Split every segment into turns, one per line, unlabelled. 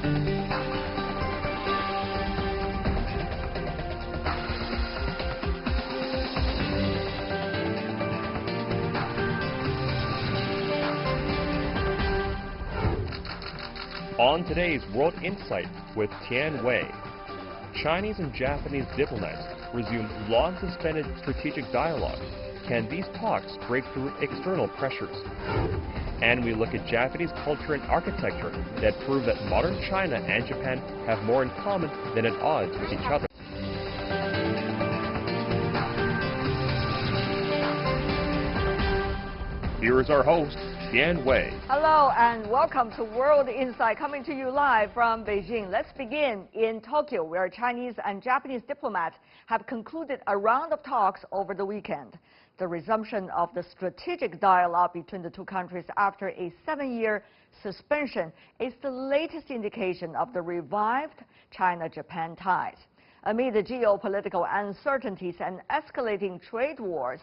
On today's World Insight with Tian Wei, Chinese and Japanese diplomats resume long-suspended strategic dialogue. Can these talks break through external pressures? And we look at Japanese culture and architecture that prove that modern China and Japan have more in common than at odds with each other. Here is our host, Tian Wei.
Hello and welcome to World Insight, coming to you live from Beijing. Let's begin in Tokyo, where Chinese and Japanese diplomats have concluded a round of talks over the weekend. The resumption of the strategic dialogue between the two countries after a 7-year suspension is the latest indication of the revived China-Japan ties. Amid the geopolitical uncertainties and escalating trade wars,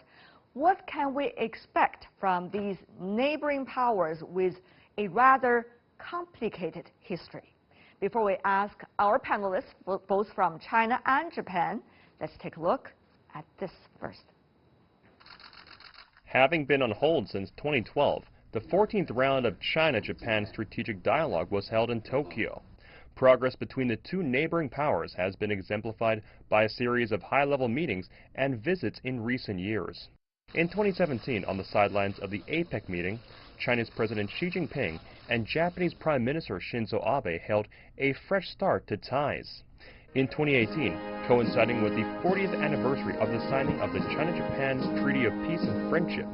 what can we expect from these neighboring powers with a rather complicated history? Before we ask our panelists, both from China and Japan, let's take a look at this first.
Having been on hold since 2012, the 14th round of China-Japan strategic dialogue was held in Tokyo. Progress between the two neighboring powers has been exemplified by a series of high-level meetings and visits in recent years. In 2017, on the sidelines of the APEC meeting, Chinese President Xi Jinping and Japanese Prime Minister Shinzo Abe held a fresh start to ties. In 2018, coinciding with the 40th anniversary of the signing of the China-Japan Treaty of Peace and Friendship,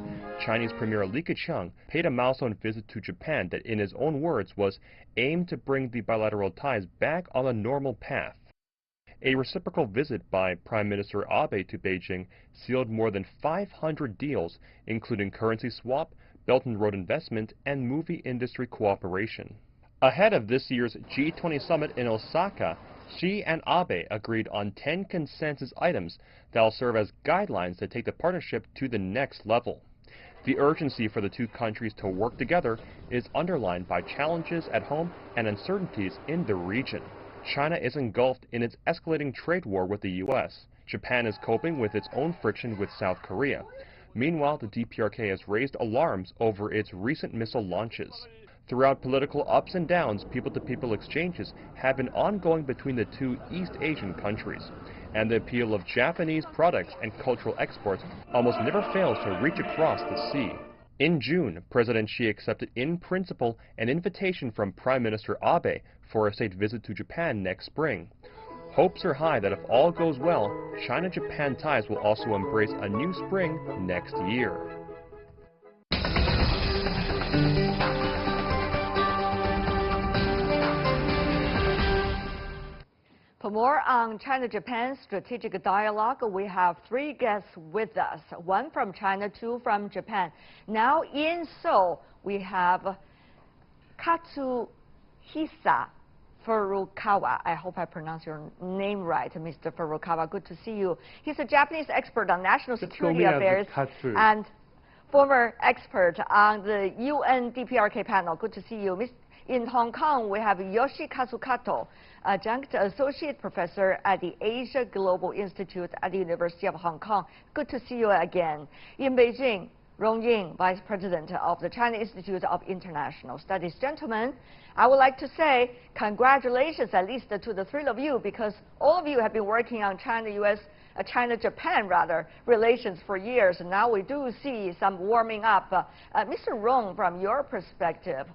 Chinese Premier Li Keqiang paid a milestone visit to Japan that, in his own words, was aimed to bring the bilateral ties back on a normal path. A reciprocal visit by Prime Minister Abe to Beijing sealed more than 500 deals, including currency swap, Belt and Road investment, and movie industry cooperation. Ahead of this year's G20 summit in Osaka, Xi and Abe agreed on 10 consensus items that will serve as guidelines to take the partnership to the next level. The urgency for the two countries to work together is underlined by challenges at home and uncertainties in the region. China is engulfed in its escalating trade war with the U.S. Japan is coping with its own friction with South Korea. Meanwhile, the DPRK has raised alarms over its recent missile launches. Throughout political ups and downs, people-to-people exchanges have been ongoing between the two East Asian countries, and the appeal of Japanese products and cultural exports almost never fails to reach across the sea. In June, President Xi accepted in principle an invitation from Prime Minister Abe for a state visit to Japan next spring. Hopes are high that if all goes well, China-Japan ties will also embrace a new spring next year.
For more on China-Japan strategic dialogue, we have 3 guests with us, 1 from China, 2 from Japan. Now in Seoul, we have Katsuhisa Furukawa. I hope I pronounced your name right, Mr. Furukawa. Good to see you. He's a Japanese expert on national security affairs and former expert on the UN DPRK panel. Good to see you. In Hong Kong, we have Yoshikazu Kato, adjunct associate professor at the Asia Global Institute at the University of Hong Kong. Good to see you again. In Beijing, Rong Ying, vice president of the China Institute of International Studies. Gentlemen, I would like to say congratulations, at least to the 3 of you, because all of you have been working on China-US, China-Japan rather, relations for years. And now we do see some warming up. Mr. Rong, from your perspective,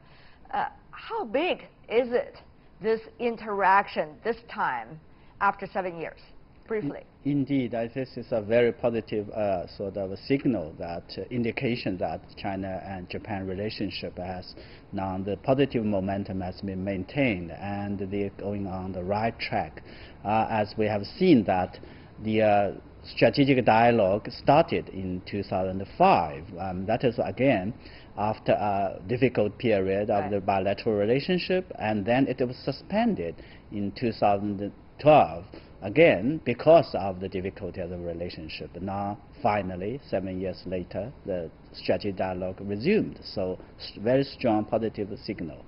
how big is it, this interaction this time after 7 years? Briefly.
Indeed, this is a very positive sort of a signal, that indication that China and Japan relationship has now, the positive momentum has been maintained and they're going on the right track. As we have seen that the strategic dialogue started in 2005. That is again after a difficult period of the bilateral relationship, and then it was suspended in 2012 again because of the difficulty of the relationship. Now finally, 7 years later, the strategic dialogue resumed. So very strong positive signal.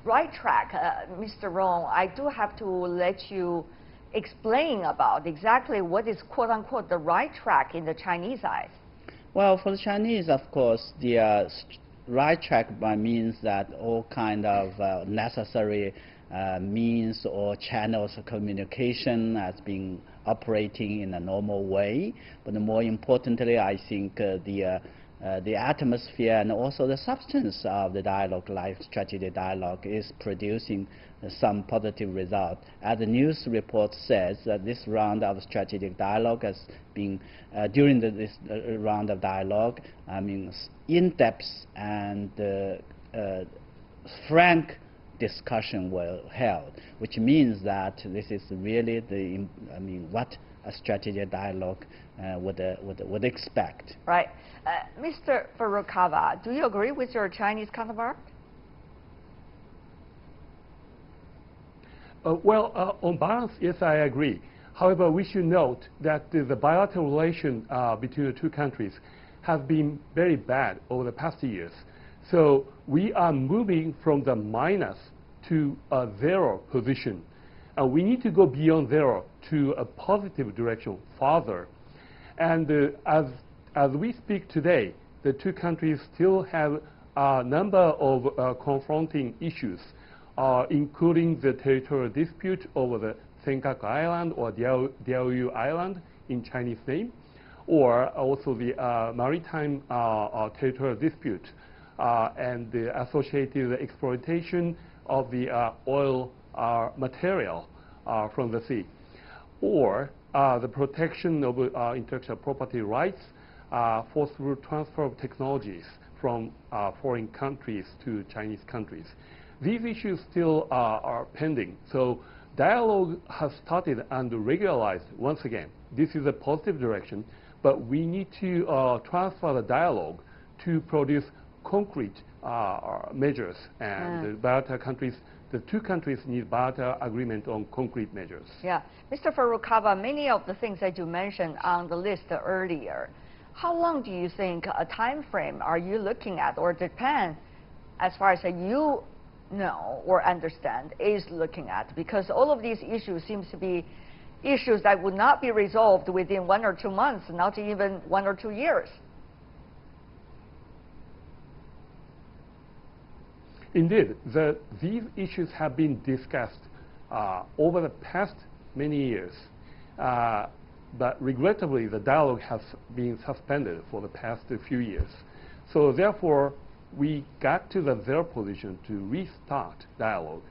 right track, Mr. Rong, I do have to let you explain about exactly what is quote-unquote the right track in the Chinese eyes.
Well, for the Chinese, of course, the right track means that all kind of necessary means or channels of communication has been operating in a normal way. But more importantly, I think the atmosphere and also the substance of the dialogue, like strategic dialogue, is producing some positive result. As the news report says, this round of strategic dialogue has been, during this round of dialogue, I mean, in-depth and frank discussion were held, which means that this is really the, I mean, what a strategic dialogue would expect.
Right. Mr. Furukawa, do you agree with your Chinese counterpart?
Well, on balance, yes, I agree. However, we should note that the bilateral relation between the two countries has been very bad over the past years. So we are moving from the minus to a zero position. We need to go beyond zero to a positive direction farther. And as we speak today, the two countries still have a number of confronting issues, including the territorial dispute over the Senkaku Island or Diaoyu Island in Chinese name, or also the maritime territorial dispute and the associated exploitation of the oil material from the sea, or the protection of intellectual property rights, forceful transfer of technologies from foreign countries to Chinese countries. These issues still are pending. So dialogue has started and regularized once again. This is a positive direction, but we need to transfer the dialogue to produce concrete measures, and the bilateral countries, the two countries need bilateral agreement on concrete measures.
Yeah. Mr. Furukawa, many of the things that you mentioned on the list earlier, how long do you think a time frame are you looking at, or Japan, as far as you know or understand, is looking at? Because all of these issues seems to be issues that would not be resolved within 1 or 2 months, not even 1 or 2 years.
Indeed, these issues have been discussed over the past many years, but regrettably the dialogue has been suspended for the past few years. So therefore, we got to the zero position to restart dialogue.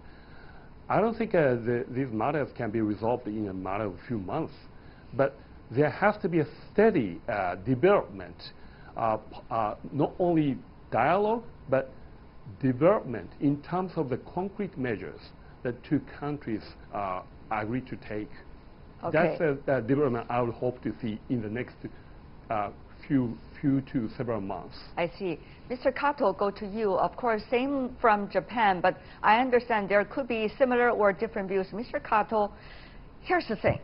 I don't think these matters can be resolved in a matter of a few months, but there has to be a steady development, not only dialogue, but development in terms of the concrete measures that two countries agree to take.
Okay.
That's a development I would hope to see in the next few to several months.
I see. Mr. Kato, go to you. Of course, same from Japan, but I understand there could be similar or different views. Mr. Kato, here's the thing.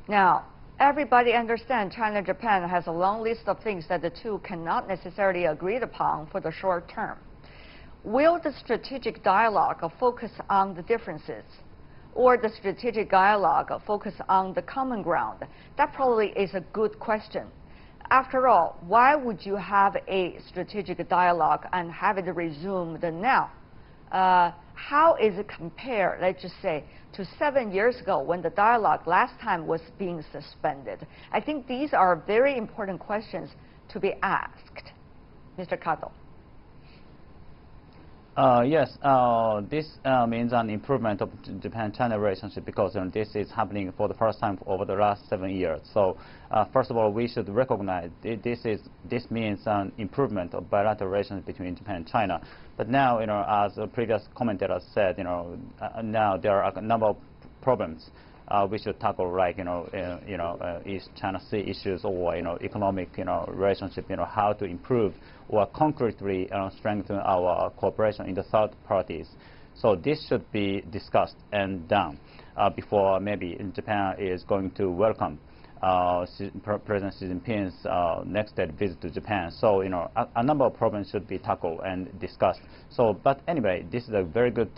Now, everybody understands China and Japan has a long list of things that the two cannot necessarily agree upon for the short term. Will the strategic dialogue focus on the differences, or the strategic dialogue focus on the common ground? That probably is a good question. After all, why would you have a strategic dialogue and have it resumed now? How is it compared, let's just say, to 7 years ago when the dialogue last time was being suspended? I think these are very important questions to be asked. Mr. Kato.
Yes, this means an improvement of Japan-China relationship, because this is happening for the first time over the last 7 years. So first of all, we should recognize this means an improvement of bilateral relations between Japan and China. But now, as a previous commentator said, now there are a number of problems we should tackle, like East China Sea issues, or economic relationship, how to improve or concretely strengthen our cooperation in the third parties. So this should be discussed and done before maybe Japan is going to welcome President Xi Jinping's next day visit to Japan. So, a number of problems should be tackled and discussed. So, but anyway, this is a very good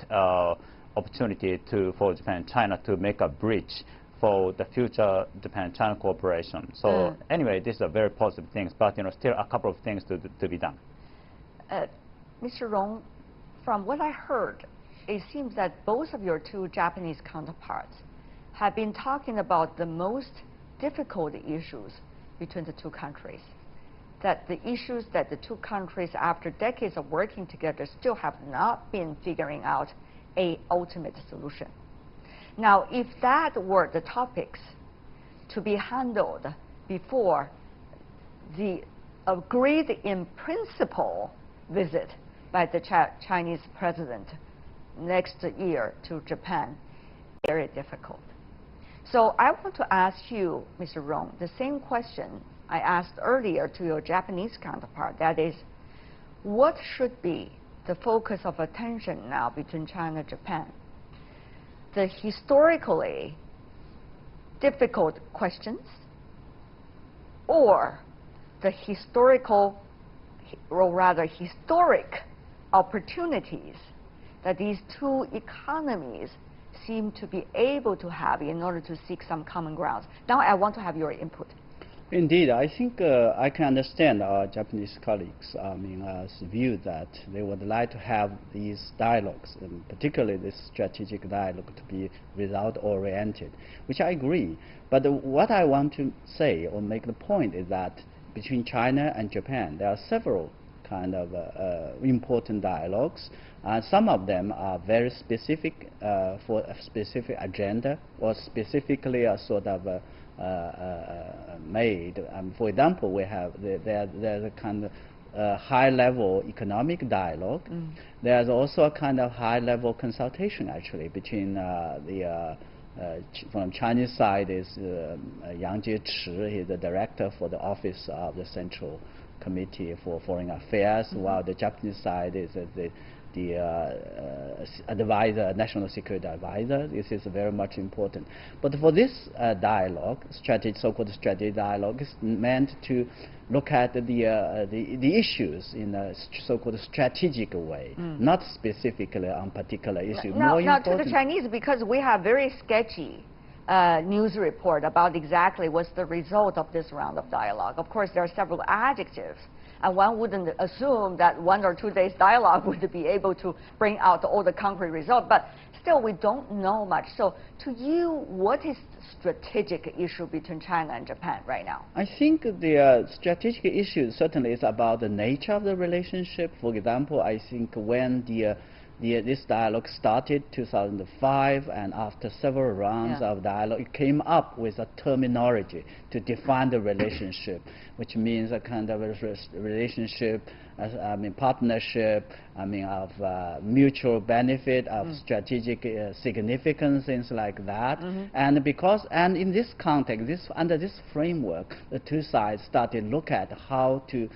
opportunity for Japan and China to make a bridge for the future Japan-China cooperation. So, anyway, these are very positive things, but still a couple of things to be done.
Mr. Rong, from what I heard, it seems that both of your two Japanese counterparts have been talking about the most difficult issues between the two countries, that the issues that the two countries, after decades of working together, still have not been figuring out an ultimate solution. Now, if that were the topics to be handled before the agreed in principle visit by the Chinese president next year to Japan, very difficult. So I want to ask you, Mr. Rong, the same question I asked earlier to your Japanese counterpart. That is, what should be the focus of attention now between China and Japan? The historically difficult questions, or the historical, or rather historic opportunities that these two economies seem to be able to have in order to seek some common grounds. Now I want to have your input.
Indeed, I think I can understand our Japanese colleagues' view that they would like to have these dialogues, and particularly this strategic dialogue, to be result-oriented, which I agree. But what I want to say or make the point is that between China and Japan, there are several kind of important dialogues. Some of them are very specific for a specific agenda, or specifically a sort of made. For example, we have there's a kind of high-level economic dialogue. There's also a kind of high-level consultation actually between from Chinese side is Yang Jiechi. He's the director for the office of the Central Committee for Foreign Affairs, while the Japanese side is the advisor, national security advisor. This is very much important. But for this dialogue, so-called strategic dialogue, is meant to look at the issues in a so-called strategic way, not specifically on particular issue.
Now to the Chinese, because we have very sketchy news report about exactly what's the result of this round of dialogue. Of course, there are several adjectives, and one wouldn't assume that 1 or 2 days dialogue would be able to bring out all the concrete results, but still we don't know much. So to you, what is the strategic issue between China and Japan right now?
I think the strategic issue certainly is about the nature of the relationship. For example, I think when this dialogue started 2005, and after several rounds of dialogue, it came up with a terminology to define the relationship, which means a kind of a relationship, partnership, of mutual benefit, of strategic significance, things like that. And in this context, under this framework, the two sides started to look at how to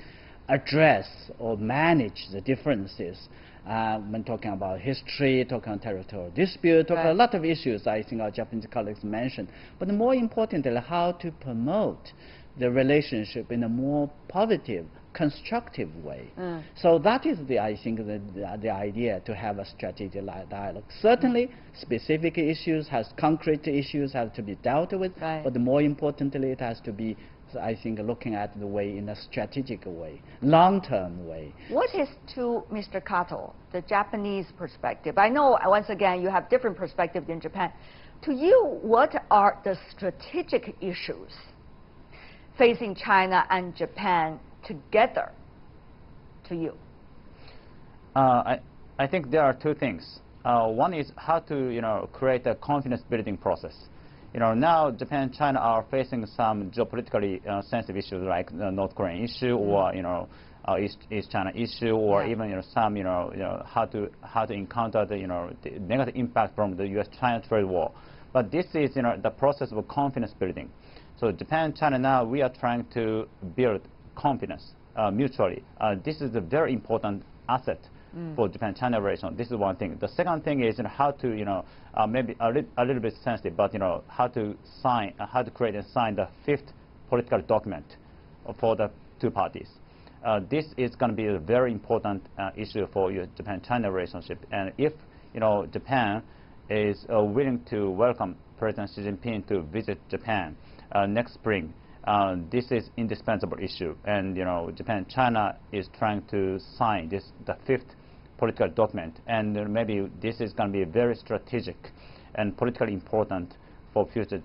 address or manage the differences. When talking about history, talking about territorial dispute, talking about a lot of issues I think our Japanese colleagues mentioned. But more importantly, how to promote the relationship in a more positive, constructive way. So that is I think the idea to have a strategic dialogue. Certainly, specific issues, concrete issues have to be dealt with, but more importantly, it has to be, I think, looking at the way in a strategic way, long-term way.
What is, to Mr. Kato, the Japanese perspective? I know, once again, you have different perspectives in Japan. To you, what are the strategic issues facing China and Japan together, to you?
I think there are two things. One is how to create a confidence-building process. Now Japan and China are facing some geopolitically sensitive issues like the North Korean issue, or East China issue, or even some how to encounter the negative impact from the U.S.-China trade war. But this is the process of confidence building. So Japan and China now, we are trying to build confidence mutually. This is a very important asset for Japan-China relation. This is one thing. The second thing is how to, maybe a little bit sensitive, but how to create and sign the fifth political document for the two parties. This is going to be a very important issue for your Japan-China relationship. And if Japan is willing to welcome President Xi Jinping to visit Japan next spring, this is indispensable issue. And Japan-China is trying to sign the fifth political document, and maybe this is going to be very strategic and politically important for future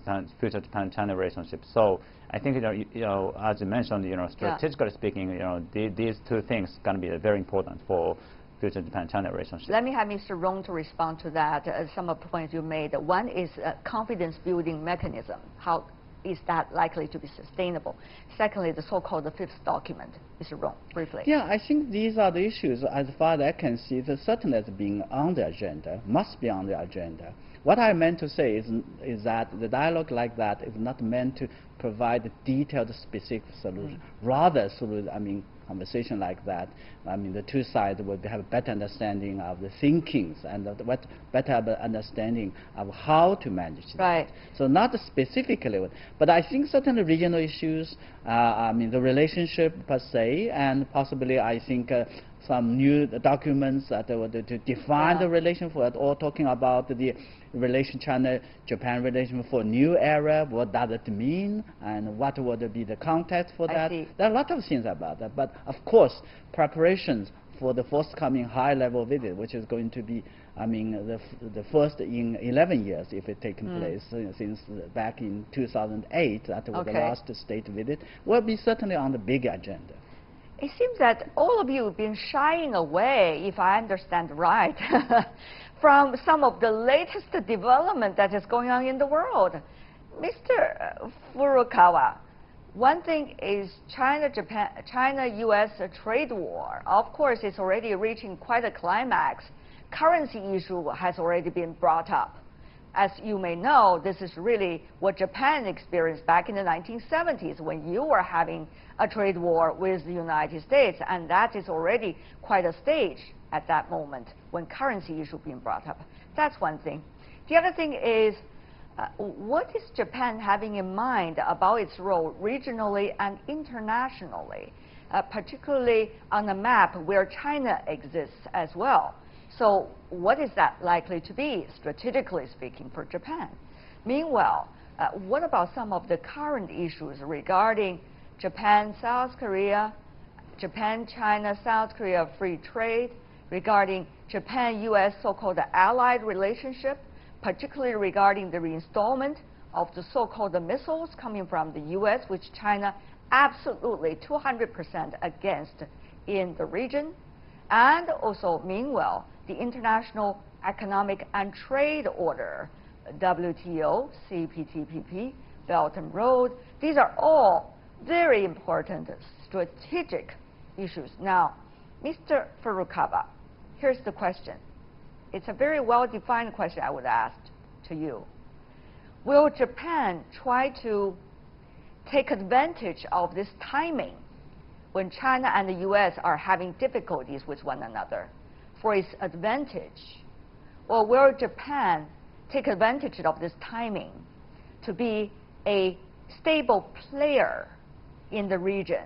Japan-China relationship. So I think as you mentioned, strategically speaking, these two things going to be very important for future Japan-China relationship.
Let me have Mr. Rong to respond to that. Some of the points you made. One is a confidence-building mechanism. How is that likely to be sustainable? Secondly, the so-called the fifth document. Mr. Rong, briefly.
Yeah, I think these are the issues, as far as I can see, that certainly as being on the agenda, must be on the agenda. What I meant to say is that the dialogue like that is not meant to provide detailed, specific solution. Rather, through conversation like that, the two sides will have a better understanding of the thinkings and better understanding of how to manage it.
Right.
So not specifically, but I think certainly regional issues, the relationship per se, and possibly I think some new documents that would to define the relation for it, or talking about the relation China-Japan relation for new era. What does it mean, and what would be the context for that? There are a lot of things about that, but of course, preparations for the forthcoming high-level visit, which is going to be, the first in 11 years if it taken place since back in 2008, that was the last state visit, will be certainly on the big agenda.
It seems that all of you have been shying away, if I understand right, from some of the latest development that is going on in the world. Mr. Furukawa, one thing is China-US trade war. Of course, it's already reaching quite a climax. Currency issue has already been brought up. As you may know, this is really what Japan experienced back in the 1970s when you were having a trade war with the United States, and that is already quite a stage at that moment when currency issue being brought up. That's one thing. The other thing is, what is Japan having in mind about its role regionally and internationally, particularly on the map where China exists as well? So what is that likely to be, strategically speaking, for Japan? Meanwhile, what about some of the current issues regarding Japan-South Korea, Japan-China-South Korea free trade, regarding Japan-US so-called allied relationship, particularly regarding the reinstallment of the so-called missiles coming from the US, which China absolutely 200% against in the region, and also, meanwhile, the International Economic and Trade Order, WTO, CPTPP, Belt and Road. These are all very important strategic issues. Now, Mr. Furukawa, here's the question. It's a very well-defined question I would ask to you. Will Japan try to take advantage of this timing when China and the US are having difficulties with one another for its advantage? Or will Japan take advantage of this timing to be a stable player in the region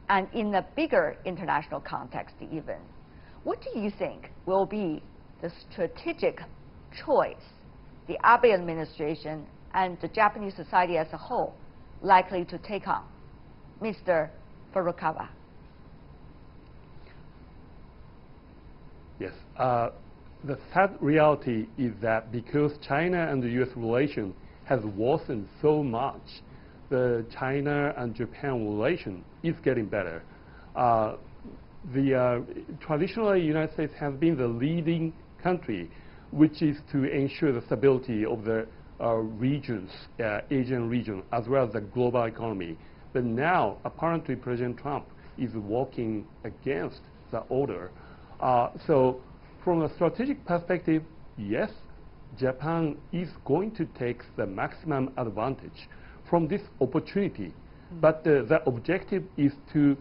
and in a bigger international context even? What do you think will be the strategic choice the Abe administration and the Japanese society as a whole likely to take on? Mr. Furukawa.
Yes. The sad reality is that because China and the US relation has worsened so much, the China and Japan relation is getting better. Traditionally, the United States has been the leading country, which is to ensure the stability of the regions, Asian region, as well as the global economy. But now, apparently, President Trump is working against the order. So from a strategic perspective, yes, Japan is going to take the maximum advantage from this opportunity. But the objective is to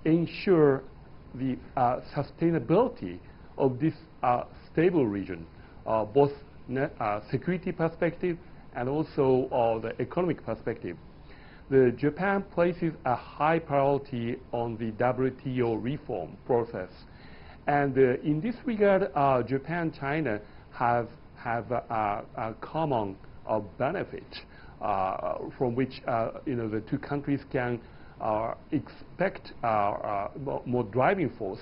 ensure the sustainability of this stable region, both security perspective and also the economic perspective. Japan places a high priority on the WTO reform process. And in this regard, Japan and China have a common benefit from which the two countries can expect more driving force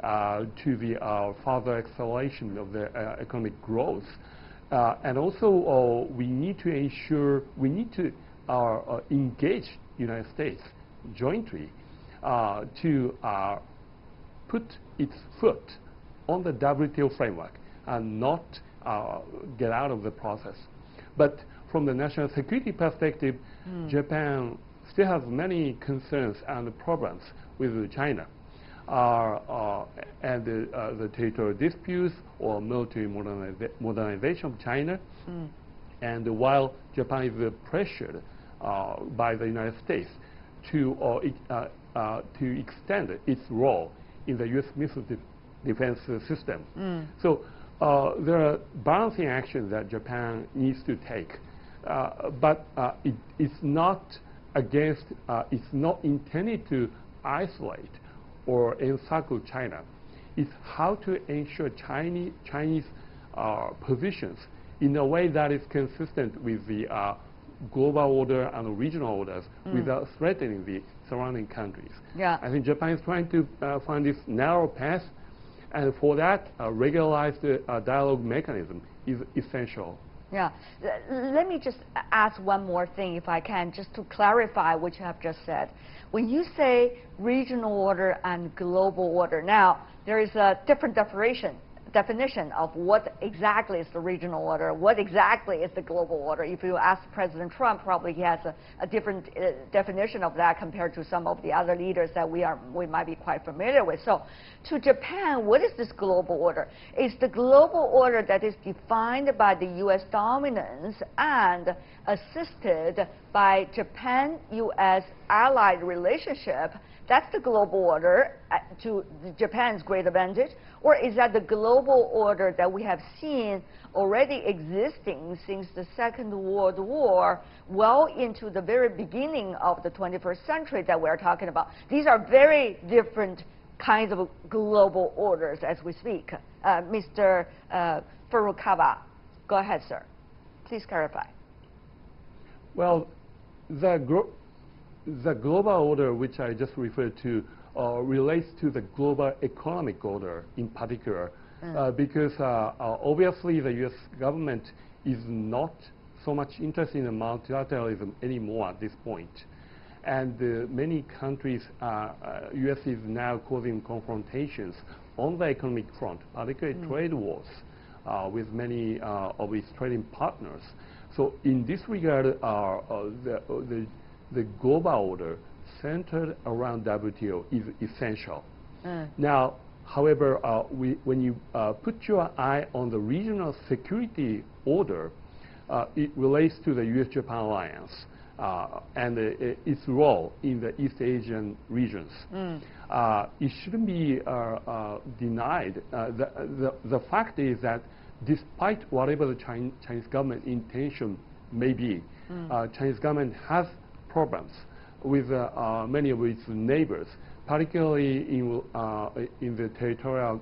to the further acceleration of the economic growth. And also, we need to engage United States jointly to put its foot on the WTO framework and not get out of the process. But from the national security perspective, Japan still has many concerns and problems with China. And the territorial disputes or military modernization of China. And while Japan is pressured by the United States to extend its role in the U.S. missile defense system. So there are balancing actions that Japan needs to take. But it's not intended to isolate or encircle China. It's how to ensure Chinese positions in a way that is consistent with the global order and regional orders without threatening the surrounding countries.
Yeah.
I think Japan is trying to find this narrow path, and for that, a regularized dialogue mechanism is essential.
Yeah. Let me just ask one more thing, if I can, just to clarify what you have just said. When you say regional order and global order, now, there is a different definition of what exactly is the regional order, what exactly is the global order. If you ask President Trump, probably he has a different definition of that compared to some of the other leaders that we might be quite familiar with. So to Japan, what is this global order? It's the global order that is defined by the U.S. dominance and assisted by Japan-U.S. allied relationship. That's the global order to Japan's great advantage? Or is that the global order that we have seen already existing since the Second World War, well into the very beginning of the 21st century that we're talking about? These are very different kinds of global orders as we speak. Mr. Furukawa, go ahead, sir. Please clarify.
Well, the global order, which I just referred to, relates to the global economic order in particular, because obviously the U.S. government is not so much interested in multilateralism anymore at this point. And many countries, U.S. is now causing confrontations on the economic front, particularly trade wars with many of its trading partners. So in this regard, the global order centered around WTO is essential. Now, however, when you put your eye on the regional security order, it relates to the U.S.-Japan alliance and its role in the East Asian regions. It shouldn't be denied. The fact is that despite whatever the Chinese government intention may be, Chinese government has problems with many of its neighbors, particularly in the territorial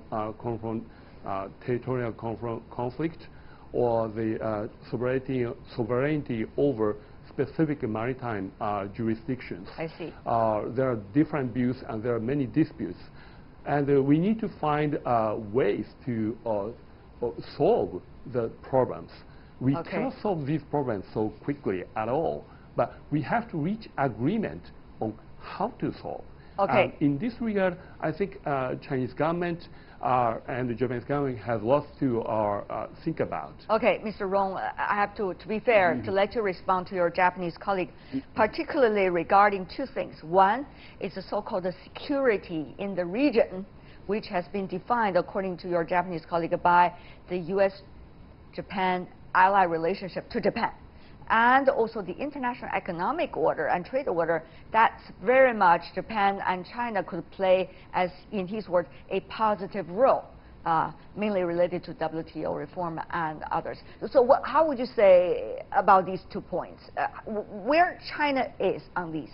conflict or the sovereignty over specific maritime jurisdictions.
I see.
There are different views and there are many disputes. And we need to find ways to solve the problems. We cannot solve these problems so quickly at all, but we have to reach agreement on how to solve. In this regard, I think Chinese government and the Japanese government has lots to think about.
Okay, Mr. Rong, I have to be fair, to let you respond to your Japanese colleague, particularly regarding two things. One is the so-called security in the region, which has been defined, according to your Japanese colleague, by the U.S.-Japan ally relationship to Japan. and also the international economic order and trade order, that's very much Japan and China could play, as in his words, a positive role, mainly related to WTO reform and others. So how would you say about these 2 points? Where China is on these?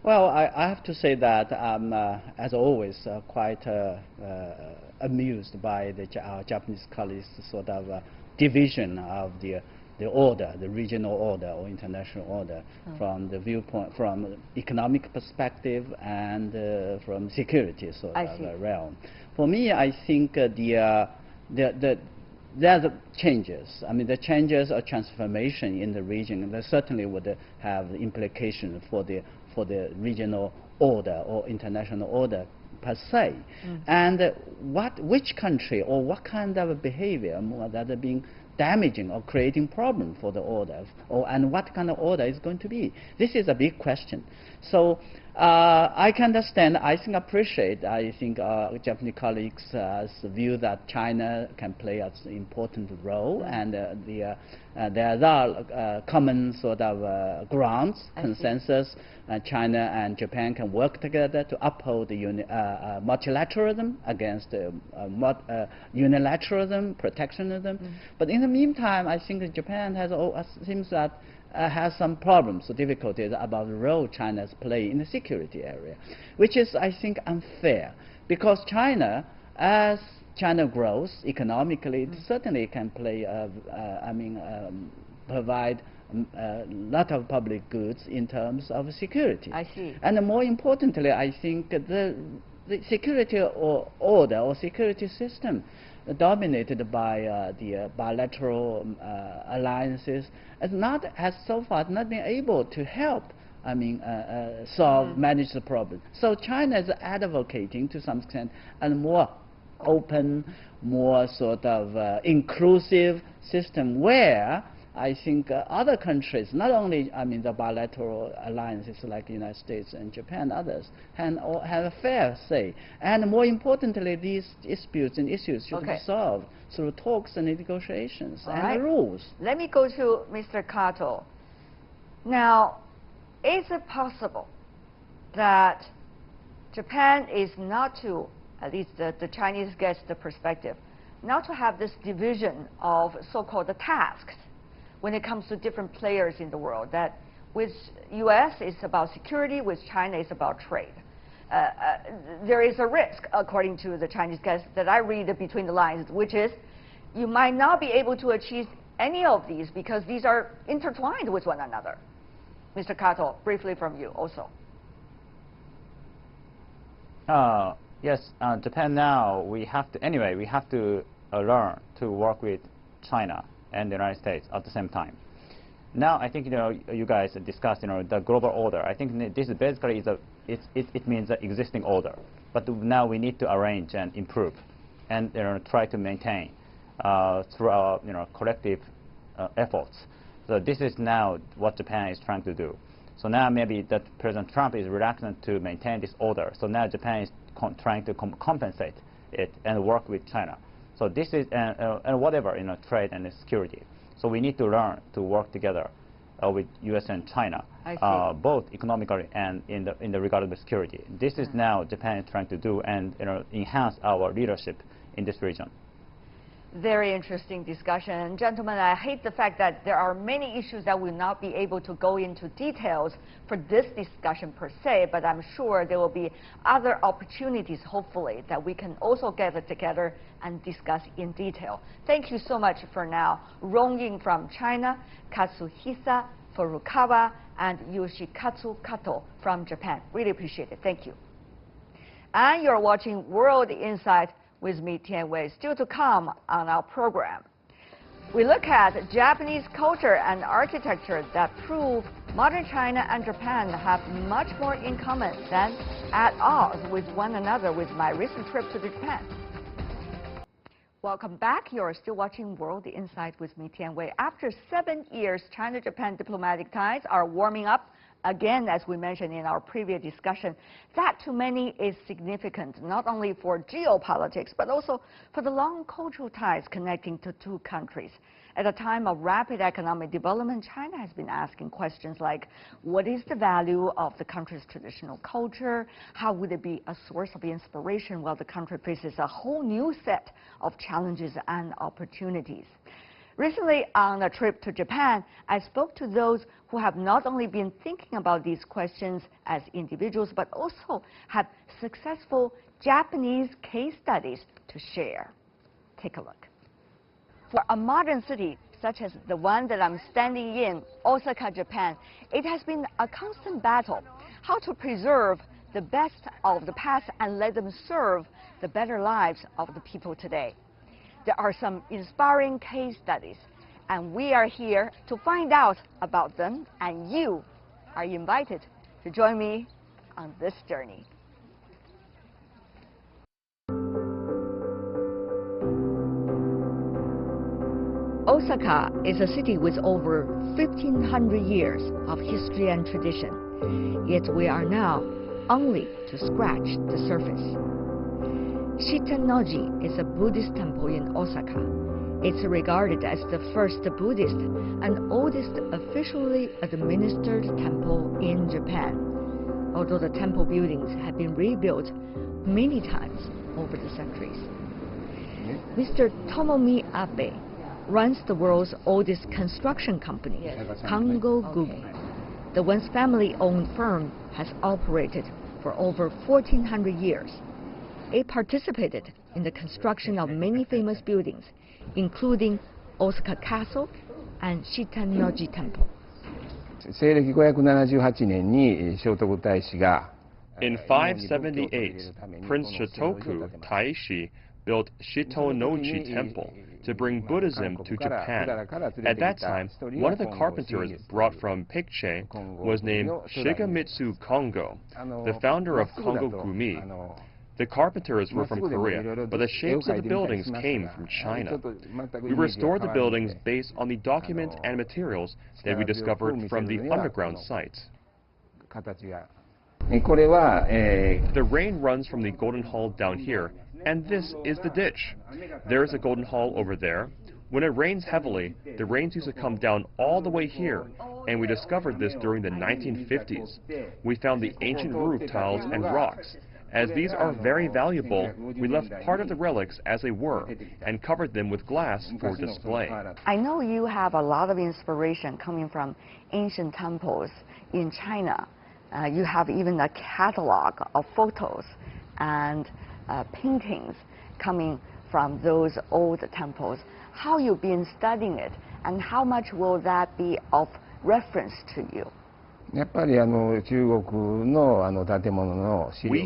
Well, I have to say that I'm, as always, quite amused by our Japanese colleagues' sort of division of the order, the regional order or international order, from the viewpoint, from economic perspective and from security sort of realm. For me, I think there are changes. I mean, the changes or transformation in the region that certainly would have implications for the regional order or international order per se. And which country or what kind of behavior that are being damaging or creating problem for the order, and what kind of order is going to be? This is a big question. So I can understand, I think Japanese colleagues' view that China can play an important role, and there are common sort of grounds, consensus. China and Japan can work together to uphold multilateralism against unilateralism, protectionism. But in the meantime, I think that Japan seems that has some problems or difficulties about the role China's play in the security area, which is, I think, unfair, because China, as China grows economically, it certainly can play, provide a lot of public goods in terms of security.
I see.
And more importantly, I think the security order or security system dominated by the bilateral alliances has so far not been able to help manage the problem. So China is advocating to some extent a more open, more sort of inclusive system where I think other countries, not only the bilateral alliances like the United States and Japan, others, have a fair say. And more importantly, these disputes and issues should be solved through talks and negotiations and rules.
Let me go to Mr. Kato. Now, is it possible that Japan is not to, at least the Chinese gets the perspective, not to have this division of so-called the tasks when it comes to different players in the world, that with U.S. it's about security, with China it's about trade. There is a risk, according to the Chinese guys, that I read between the lines, which is you might not be able to achieve any of these because these are intertwined with one another. Mr. Kato, briefly from you also.
Yes, Japan now, we have to learn to work with China and the United States at the same time. Now, I think you guys discussed the global order. I think this is basically it means the existing order, but now we need to arrange and improve, and try to maintain through our collective efforts. So this is now what Japan is trying to do. So now maybe that President Trump is reluctant to maintain this order. So now Japan is trying to compensate it and work with China. So this is and whatever trade and security. So we need to learn to work together with U.S. and China, both economically and in the regard of the security. This is now Japan is trying to do and enhance our leadership in this region.
Very interesting discussion. Gentlemen, I hate the fact that there are many issues that will not be able to go into details for this discussion per se, but I'm sure there will be other opportunities, hopefully, that we can also gather together and discuss in detail. Thank you so much for now. Rong-Ying from China, Katsuhisa Furukawa, and Yoshikatsu Kato from Japan. Really appreciate it. Thank you. And you're watching World Insight with me, Tian Wei. Still to come on our program, we look at Japanese culture and architecture that prove modern China and Japan have much more in common than at odds with one another with my recent trip to Japan. Welcome back. You're still watching World Insight with me, Tian Wei. After 7 years, China-Japan diplomatic ties are warming up again, as we mentioned in our previous discussion. That to many is significant, not only for geopolitics, but also for the long cultural ties connecting the two countries. At a time of rapid economic development, China has been asking questions like, what is the value of the country's traditional culture? How would it be a source of inspiration while the country faces a whole new set of challenges and opportunities? Recently, on a trip to Japan, I spoke to those who have not only been thinking about these questions as individuals, but also have successful Japanese case studies to share. Take a look. For a modern city such as the one that I'm standing in, Osaka, Japan, it has been a constant battle how to preserve the best of the past and let them serve the better lives of the people today. There are some inspiring case studies, and we are here to find out about them, and you are invited to join me on this journey. Osaka is a city with over 1,500 years of history and tradition, yet we are now only to scratch the surface. Shitennoji is a Buddhist temple in Osaka. It's regarded as the first Buddhist and oldest officially administered temple in Japan, although the temple buildings have been rebuilt many times over the centuries. Mr. Tomomi Abe runs the world's oldest construction company, Kango Gugi. The once family-owned firm has operated for over 1,400 years. It participated in the construction of many famous buildings, including Osaka Castle and Shitennoji Temple.
In 578, Prince Shotoku Taishi built Shitennoji Temple to bring Buddhism to Japan. At that time, one of the carpenters brought from Picche was named Shigemitsu Kongo, the founder of Kongo Gumi. The carpenters were from Korea, but the shapes of the buildings came from China. We restored the buildings based on the documents and materials that we discovered from the underground site. The rain runs from the Golden Hall down here, and this is the ditch. There is a Golden Hall over there. When it rains heavily, the rains used to come down all the way here, and we discovered this during the 1950s. We found the ancient roof tiles and rocks. As these are very valuable, we left part of the relics as they were and covered them with glass for display.
I know you have a lot of inspiration coming from ancient temples in China. You have even a catalog of photos and paintings coming from those old temples. How you've been studying it, and how much will that be of reference to you?
We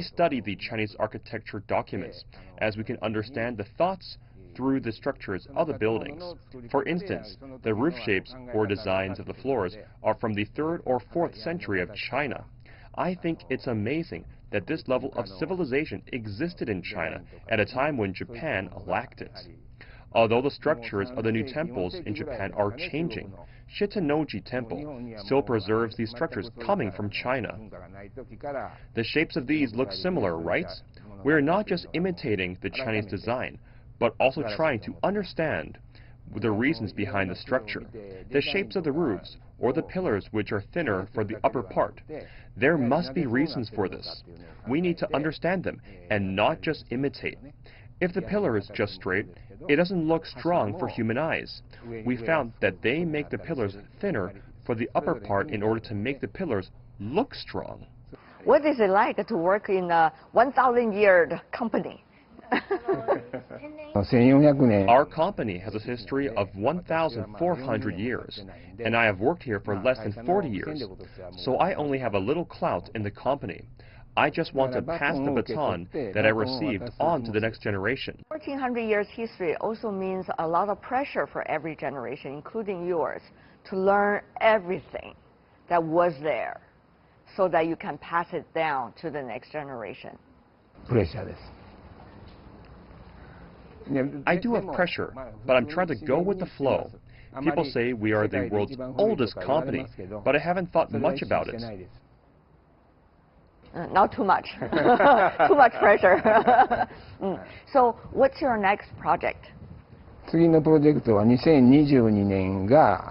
study the Chinese architecture documents, as we can understand the thoughts through the structures of the buildings. For instance, the roof shapes or designs of the floors are from the 3rd or 4th century of China. I think it's amazing that this level of civilization existed in China at a time when Japan lacked it. Although the structures of the new temples in Japan are changing, Shitennoji Temple still preserves these structures coming from China. The shapes of these look similar, right? We are not just imitating the Chinese design, but also trying to understand the reasons behind the structure. The shapes of the roofs, or the pillars which are thinner for the upper part. There must be reasons for this. We need to understand them and not just imitate. If the pillar is just straight, it doesn't look strong for human eyes. We found that they make the pillars thinner for the upper part in order to make the pillars look strong.
What is it like to work in a 1,000-year company?
Our company has a history of 1,400 years, and I have worked here for less than 40 years, so I only have a little clout in the company. I just want to pass the baton that I received on to the next generation.
1,400 years history also means a lot of pressure for every generation, including yours, to learn everything that was there so that you can pass it down to the next generation.
I do have pressure, but I'm trying to go with the flow. People say we are the world's oldest company, but I haven't thought much about it.
Not too much. Too much pressure. So what's your next project?
次のプロジェクトは2022年が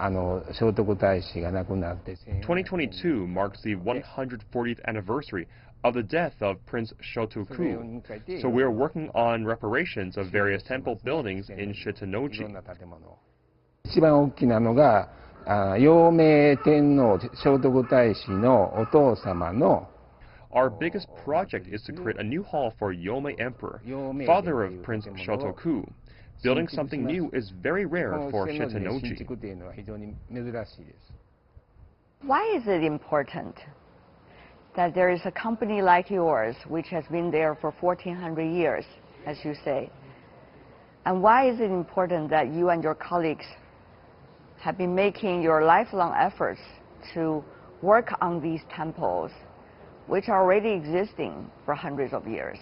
聖徳太子が亡くなって
2022 marks the 140th anniversary of the death of Prince Shotoku, so we are working on reparations of various temple buildings in Shitanoji.
一番大きなのが陽明天皇聖徳太子のお父様の
Our biggest project is to create a new hall for Yomei Emperor, father of Prince Shotoku. Building something new is very rare for Shitanoji.
Why is it important that there is a company like yours which has been there for 1400 years, as you say? And why is it important that you and your colleagues have been making your lifelong efforts to work on these temples, which are already existing for hundreds of years?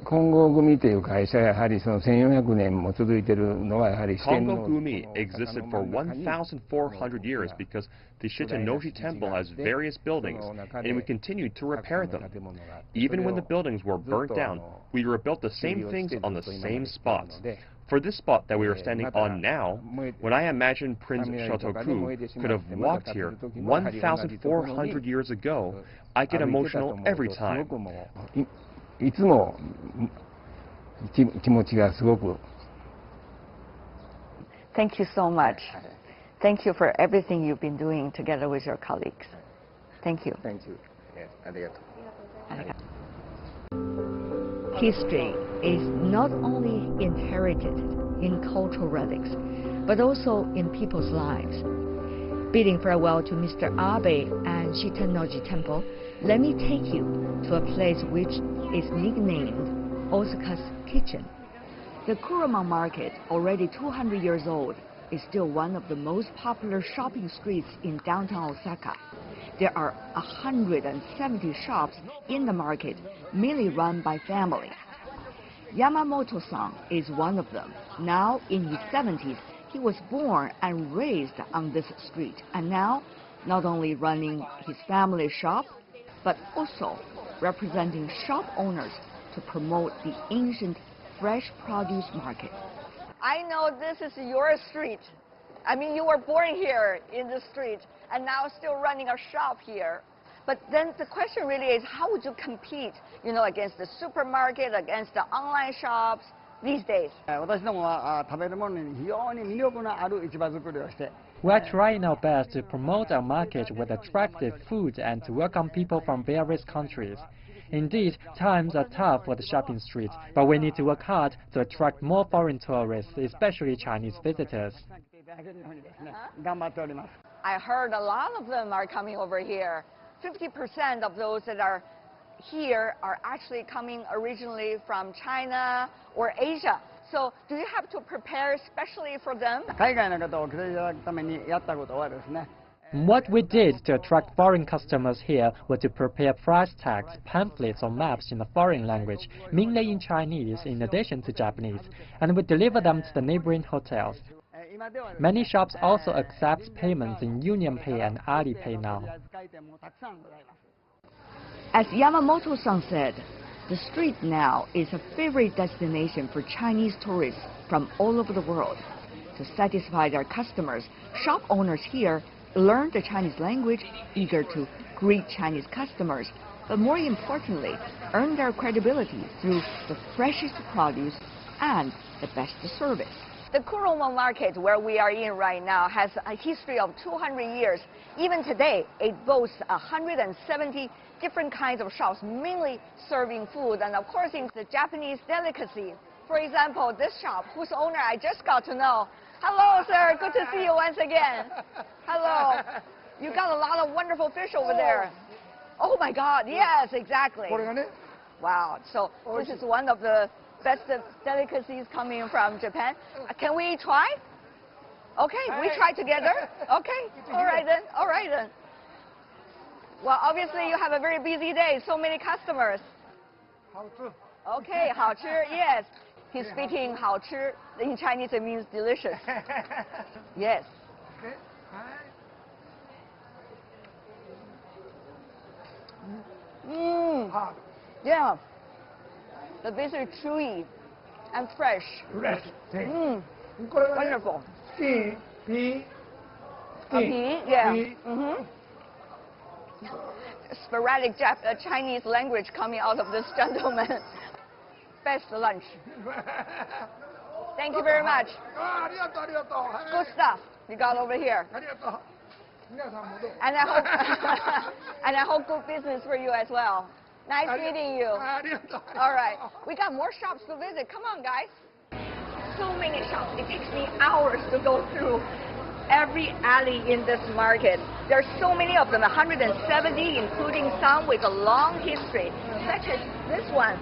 金剛組という会社はやはりその1400年も続いているのはやはり
Kongo Gumi existed for 1,400 years because the Shitanoji temple has various buildings and we continue to repair them. Even when the buildings were burnt down, we rebuilt the same things on the same spots. For this spot that we are standing on now, when I imagine Prince Shotoku could have walked here 1,400 years ago, I get emotional every time.
いつも気持ちがすごく
Thank you so much. Thank you for everything you've been doing together with your colleagues. Thank you.
Thank you. Yes, ありがとう。
History is not only inherited in cultural relics, but also in people's lives. Bidding farewell to Mr. Abe and Shitanoji Temple, let me take you to a place which is nicknamed Osaka's Kitchen. The Kurama Market, already 200 years old, is still one of the most popular shopping streets in downtown Osaka. There are 170 shops in the market, mainly run by family. Yamamoto-san is one of them. Now in his 70s, he was born and raised on this street, and now not only running his family shop, but also representing shop owners to promote the ancient fresh produce market. I know this is your street. I mean, you were born here in the street and now still running a shop here. But then the question really is, how would you compete, against the supermarket, against the online shops these days?
We're trying our best to promote our market with attractive food and to welcome people from various countries. Indeed, times are tough for the shopping streets, but we need to work hard to attract more foreign tourists, especially Chinese visitors.
I heard a lot of them are coming over here. 50% of those that are here are actually coming originally from China or Asia. So do you have to prepare especially for them?
What we did to attract foreign customers here was to prepare price tags, pamphlets or maps in a foreign language, mainly in Chinese in addition to Japanese, and we deliver them to the neighboring hotels. Many shops also accept payments in UnionPay and Alipay now.
As Yamamoto-san said, the street now is a favorite destination for Chinese tourists from all over the world. To satisfy their customers, shop owners here learn the Chinese language, eager to greet Chinese customers, but more importantly, earn their credibility through the freshest produce and the best service. The Kurama Market, where we are in right now, has a history of 200 years. Even today, it boasts 170 different kinds of shops, mainly serving food, and of course, it's the Japanese delicacy. For example, this shop, whose owner I just got to know. Hello, sir. Good to see you once again. Hello. You got a lot of wonderful fish over there. Oh, my God. Yes, exactly. Wow. So this is one of the best delicacies coming from Japan. Can we try? Okay, we try together. Okay. All right, then. All right, then. Well, obviously, you have a very busy day. So many customers. Okay, 好吃. Yes. He's speaking 好吃. In Chinese, it means delicious. Yes. Yeah. The fish is chewy and fresh. Wonderful.
Ski.
Yeah. Sporadic Chinese language coming out of this gentleman. Best lunch. Thank you very much. Good stuff you got over here. And I hope, and I hope good business for you as well. Nice meeting you. All right, we got more shops to visit. Come on, guys. So many shops. It takes me hours to go through every alley in this market. There's so many of them, 170, including some with a long history, such as this one,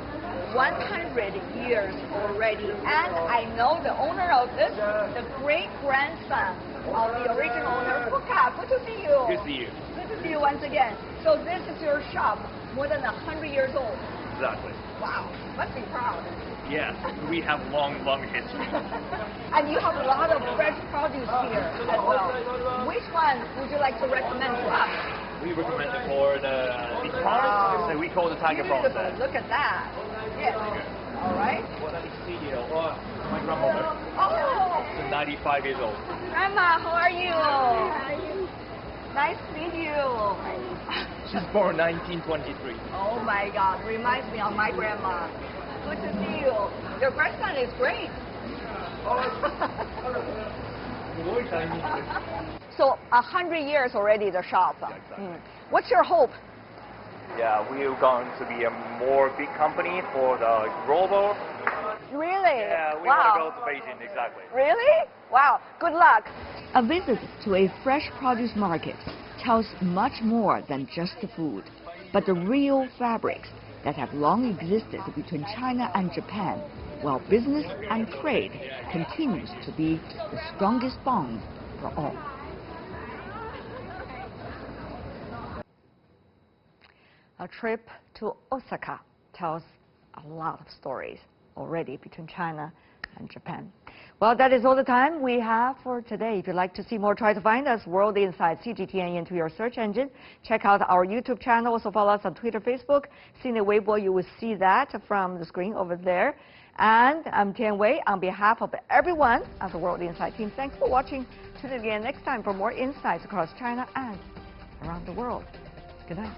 100 years already. And I know the owner of this, the great-grandson of the original owner, Fuka. Good to see you.
Good to see you.
Good to see you once again. So this is your shop, more than 100 years old.
Exactly.
Wow, must be proud.
Yes, we have long history.
And you have a lot of fresh produce here as well. Which one would you like to recommend to us?
We recommend it for the prawns that we call the tiger prawns.
Look at that. Yes. All right.
My grandmother.
Oh.
She's 95 years old.
Grandma, how are you? Nice to meet you.
She's born 1923.
Oh my God, reminds me of my grandma. Good to see you. Your grandson is great. So 100 years already the shop.
Yeah, exactly.
What's your hope?
Yeah, we're going to be a more big company for the global.
Really?
Yeah, we
wow.
want to go to Beijing, exactly.
Really? Wow, good luck. A visit to a fresh produce market tells much more than just the food, but the real fabrics that have long existed between China and Japan, while business and trade continues to be the strongest bond for all. A trip to Osaka tells a lot of stories already between China and Japan. Well, that is all the time we have for today. If you'd like to see more, try to find us, World Insight CGTN, into your search engine. Check out our YouTube channel. Also follow us on Twitter, Facebook. Sine Weibo, you will see that from the screen over there. And I'm Tian Wei. On behalf of everyone at the World Insight team, thanks for watching. Tune in again next time for more insights across China and around the world. Good night.